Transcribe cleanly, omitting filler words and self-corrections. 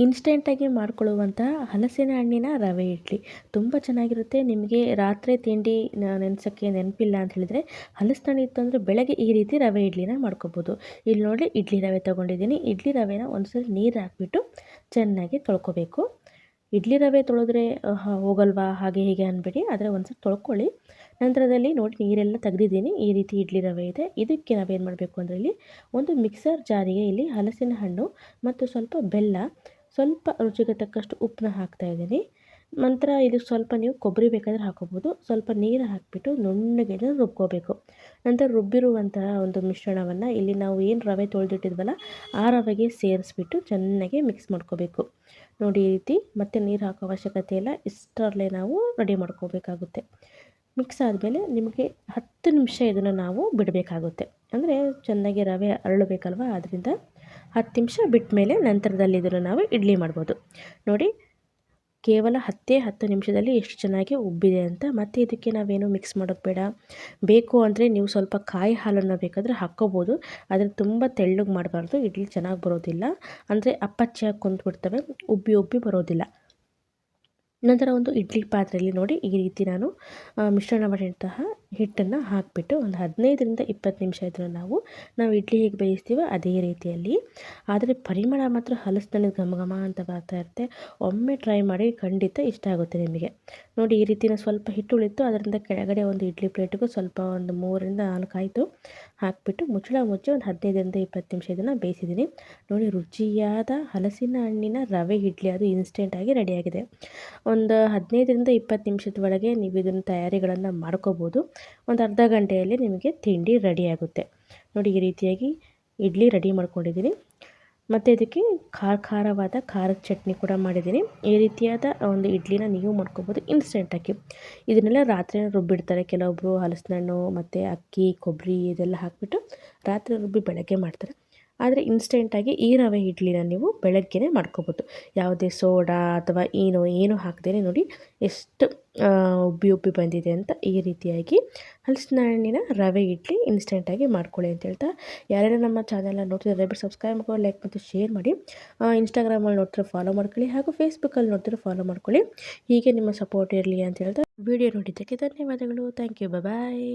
ಇನ್ಸ್ಟೆಂಟಾಗಿ ಮಾಡ್ಕೊಳ್ಳುವಂಥ ಹಲಸಿನ ಹಣ್ಣಿನ ರವೆ ಇಡ್ಲಿ ತುಂಬ ಚೆನ್ನಾಗಿರುತ್ತೆ. ನಿಮಗೆ ರಾತ್ರಿ ತಿಂಡಿ ನೆನೆಸೋಕ್ಕೆ ನೆನಪಿಲ್ಲ ಅಂತ ಹೇಳಿದರೆ ಹಲಸಿನ ಹಣ್ಣು ಇತ್ತು ಅಂದರೆ ಬೆಳಗ್ಗೆ ಈ ರೀತಿ ರವೆ ಇಡ್ಲಿನ ಮಾಡ್ಕೊಬೋದು. ಇಲ್ಲಿ ನೋಡಿ ಇಡ್ಲಿ ರವೆ ತೊಗೊಂಡಿದ್ದೀನಿ. ಇಡ್ಲಿ ರವೆನ ಒಂದ್ಸಲ ನೀರು ಹಾಕ್ಬಿಟ್ಟು ಚೆನ್ನಾಗಿ ತೊಳ್ಕೊಬೇಕು. ಇಡ್ಲಿ ರವೆ ತೊಳೆದ್ರೆ ಹೋಗಲ್ವಾ ಹಾಗೆ ಹೀಗೆ ಅಂದ್ಬಿಡಿ, ಆದರೆ ಒಂದ್ಸಲ ತೊಳ್ಕೊಳ್ಳಿ. ನಂತರದಲ್ಲಿ ನೋಡಿ ನೀರೆಲ್ಲ ತೆಗೆದಿದ್ದೀನಿ. ಈ ರೀತಿ ಇಡ್ಲಿ ರವೆ ಇದೆ. ಇದಕ್ಕೆ ನಾವೇನು ಮಾಡಬೇಕು ಅಂದರೆ ಇಲ್ಲಿ ಒಂದು ಮಿಕ್ಸರ್ ಜಾರಿಗೆ ಇಲ್ಲಿ ಹಲಸಿನ ಹಣ್ಣು ಮತ್ತು ಸ್ವಲ್ಪ ಬೆಲ್ಲ, ಸ್ವಲ್ಪ ರುಚಿಗೆ ತಕ್ಕಷ್ಟು ಉಪ್ಪನ್ನ ಹಾಕ್ತಾಯಿದ್ದೀನಿ. ನಂತರ ಇದಕ್ಕೆ ಸ್ವಲ್ಪ ನೀವು ಕೊಬ್ಬರಿ ಬೇಕಾದರೆ ಹಾಕೋಬೋದು. ಸ್ವಲ್ಪ ನೀರು ಹಾಕಿಬಿಟ್ಟು ನುಣ್ಣಗೆ ರುಬ್ಕೋಬೇಕು. ನಂತರ ರುಬ್ಬಿರುವಂತಹ ಒಂದು ಮಿಶ್ರಣವನ್ನು ಇಲ್ಲಿ ನಾವು ಏನು ರವೆ ತೊಳೆದಿಟ್ಟಿದ್ವಲ್ಲ ಆ ರವೆಗೆ ಸೇರಿಸ್ಬಿಟ್ಟು ಚೆನ್ನಾಗಿ ಮಿಕ್ಸ್ ಮಾಡ್ಕೋಬೇಕು. ನೋಡಿ ಈ ರೀತಿ ಮತ್ತೆ ನೀರು ಹಾಕೋ ಅವಶ್ಯಕತೆ ಇಲ್ಲ, ಇಷ್ಟರಲ್ಲೇ ನಾವು ರೆಡಿ ಮಾಡ್ಕೋಬೇಕಾಗುತ್ತೆ. ಮಿಕ್ಸ್ ಆದಮೇಲೆ ನಿಮಗೆ 10 ನಿಮಿಷ ಇದನ್ನು ನಾವು ಬಿಡಬೇಕಾಗುತ್ತೆ. ಅಂದರೆ ಚೆನ್ನಾಗಿ ರವೆ ಅರಳಬೇಕಲ್ವ, ಅದರಿಂದ 10 ನಿಮಿಷ ಬಿಟ್ಟ ಮೇಲೆ ನಂತರದಲ್ಲಿ ಇದನ್ನು ನಾವು ಇಡ್ಲಿ ಮಾಡ್ಬೋದು. ನೋಡಿ ಕೇವಲ 10 ನಿಮಿಷದಲ್ಲಿ ಎಷ್ಟು ಚೆನ್ನಾಗಿ ಉಬ್ಬಿದೆ ಅಂತ. ಮತ್ತು ಇದಕ್ಕೆ ನಾವೇನು ಮಿಕ್ಸ್ ಮಾಡೋದು ಬೇಡ. ಬೇಕು ಅಂದರೆ ನೀವು ಸ್ವಲ್ಪ ಕಾಯಿ ಹಾಲನ್ನು ಬೇಕಾದರೆ ಹಾಕ್ಕೋಬೋದು, ಆದರೆ ತುಂಬ ತೆಳ್ಳಗೆ ಮಾಡಬಾರ್ದು, ಇಡ್ಲಿ ಚೆನ್ನಾಗಿ ಬರೋದಿಲ್ಲ. ಅಂದರೆ ಅಪ್ಪಚ್ಚಿಯಾಗಿ ಕುಂತ್ಬಿಡ್ತವೆ, ಉಬ್ಬಿ ಉಬ್ಬಿ ಬರೋದಿಲ್ಲ. ನಂತರ ಒಂದು ಇಡ್ಲಿ ಪಾತ್ರೆಯಲ್ಲಿ ನೋಡಿ ಈ ರೀತಿ ನಾನು ಮಿಶ್ರಣ ಮಾಡಿದಂತಹ ಹಿಟ್ಟನ್ನು ಹಾಕಿಬಿಟ್ಟು ಒಂದು 15ರಿಂದ 20 ನಿಮಿಷ ಇದನ್ನು ನಾವು ಇಡ್ಲಿ ಹೇಗೆ ಬೇಯಿಸ್ತೀವೋ ಅದೇ ರೀತಿಯಲ್ಲಿ. ಆದರೆ ಪರಿಮಳ ಮಾತ್ರ ಹಲಸಿನ ಘಮ ಘಮ ಅಂತ ಬರ್ತಾ ಇರುತ್ತೆ. ಒಮ್ಮೆ ಟ್ರೈ ಮಾಡಿ, ಖಂಡಿತ ಇಷ್ಟ ಆಗುತ್ತೆ ನಿಮಗೆ. ನೋಡಿ ಈ ರೀತಿನ ಸ್ವಲ್ಪ ಹಿಟ್ಟು ಉಳಿತು, ಅದರಿಂದ ಕೆಳಗಡೆ ಒಂದು ಇಡ್ಲಿ ಪ್ಲೇಟಿಗೂ ಸ್ವಲ್ಪ ಒಂದು 3ರಿಂದ 4 ಆಯಿತು ಹಾಕಿಬಿಟ್ಟು ಮುಚ್ಚಳ ಮುಚ್ಚಿ ಒಂದು 15ರಿಂದ 20 ನಿಮಿಷ ಇದನ್ನು ಬೇಯಿಸಿದ್ದೀನಿ. ನೋಡಿ ರುಚಿಯಾದ ಹಲಸಿನ ಹಣ್ಣಿನ ರವೆ ಇಡ್ಲಿ ಅದು ಇನ್ಸ್ಟೆಂಟಾಗಿ ರೆಡಿಯಾಗಿದೆ. ಒಂದು 15ರಿಂದ 20 ನಿಮಿಷದ ಒಳಗೆ ನೀವು ಇದನ್ನು ತಯಾರಿಗಳನ್ನು ಮಾಡ್ಕೋಬೋದು. ಒಂದು ಅರ್ಧ ಗಂಟೆಯಲ್ಲಿ ನಿಮಗೆ ತಿಂಡಿ ರೆಡಿಯಾಗುತ್ತೆ. ನೋಡಿ ಈ ರೀತಿಯಾಗಿ ಇಡ್ಲಿ ರೆಡಿ ಮಾಡ್ಕೊಂಡಿದ್ದೀನಿ. ಮತ್ತು ಇದಕ್ಕೆ ಖಾರವಾದ ಖಾರದ ಚಟ್ನಿ ಕೂಡ ಮಾಡಿದ್ದೀನಿ. ಈ ರೀತಿಯಾದ ಒಂದು ಇಡ್ಲಿನ ನೀವು ಮಾಡ್ಕೋಬೋದು ಇನ್ಸ್ಟೆಂಟಾಗಿ. ಇದನ್ನೆಲ್ಲ ರಾತ್ರಿ ರುಬ್ಬಿಡ್ತಾರೆ ಕೆಲವೊಬ್ಬರು, ಹಲಸಿನ ಹಣ್ಣು ಮತ್ತು ಅಕ್ಕಿ, ಕೊಬ್ಬರಿ ಇದೆಲ್ಲ ಹಾಕಿಬಿಟ್ಟು ರಾತ್ರಿ ರುಬ್ಬಿ ಬೆಳಗ್ಗೆ ಮಾಡ್ತಾರೆ. ಆದರೆ ಇನ್ಸ್ಟೆಂಟಾಗಿ ಈ ರವೆ ಇಡ್ಲಿನ ನೀವು ಬೆಳಗ್ಗೆನೇ ಮಾಡ್ಕೋಬೋದು. ಯಾವುದೇ ಸೋಡಾ ಅಥವಾ ಏನು ಹಾಕದೇ ನೋಡಿ ಎಷ್ಟು ಉಬ್ಬಿ ಉಬ್ಬಿ ಬಂದಿದೆ ಅಂತ. ಈ ರೀತಿಯಾಗಿ ಹಲಸಿನ ಹಣ್ಣಿನ ರವೆ ಇಡ್ಲಿ ಇನ್ಸ್ಟೆಂಟಾಗಿ ಮಾಡ್ಕೊಳ್ಳಿ ಅಂತ ಹೇಳ್ತಾ, ಯಾರ್ಯಾರು ನಮ್ಮ ಚಾನಲ್ನ ನೋಡ್ತಿದ್ರೆ ದಯವಿಟ್ಟು ಸಬ್ಸ್ಕ್ರೈಬ್ ಮಾಡ್ಕೊಳ್ಳಿ, ಲೈಕ್ ಮತ್ತು ಶೇರ್ ಮಾಡಿ. ಇನ್ಸ್ಟಾಗ್ರಾಮಲ್ಲಿ ನೋಡ್ತಿರೋ ಫಾಲೋ ಮಾಡ್ಕೊಳ್ಳಿ, ಹಾಗೂ ಫೇಸ್ಬುಕ್ಕಲ್ಲಿ ನೋಡ್ತಿರೋ ಫಾಲೋ ಮಾಡ್ಕೊಳ್ಳಿ. ಹೀಗೆ ನಿಮ್ಮ ಸಪೋರ್ಟ್ ಇರಲಿ ಅಂತ ಹೇಳ್ತಾ ವಿಡಿಯೋ ನೋಡಿದ್ದಕ್ಕೆ ಧನ್ಯವಾದಗಳು. Thank you. ಬಾಯ್.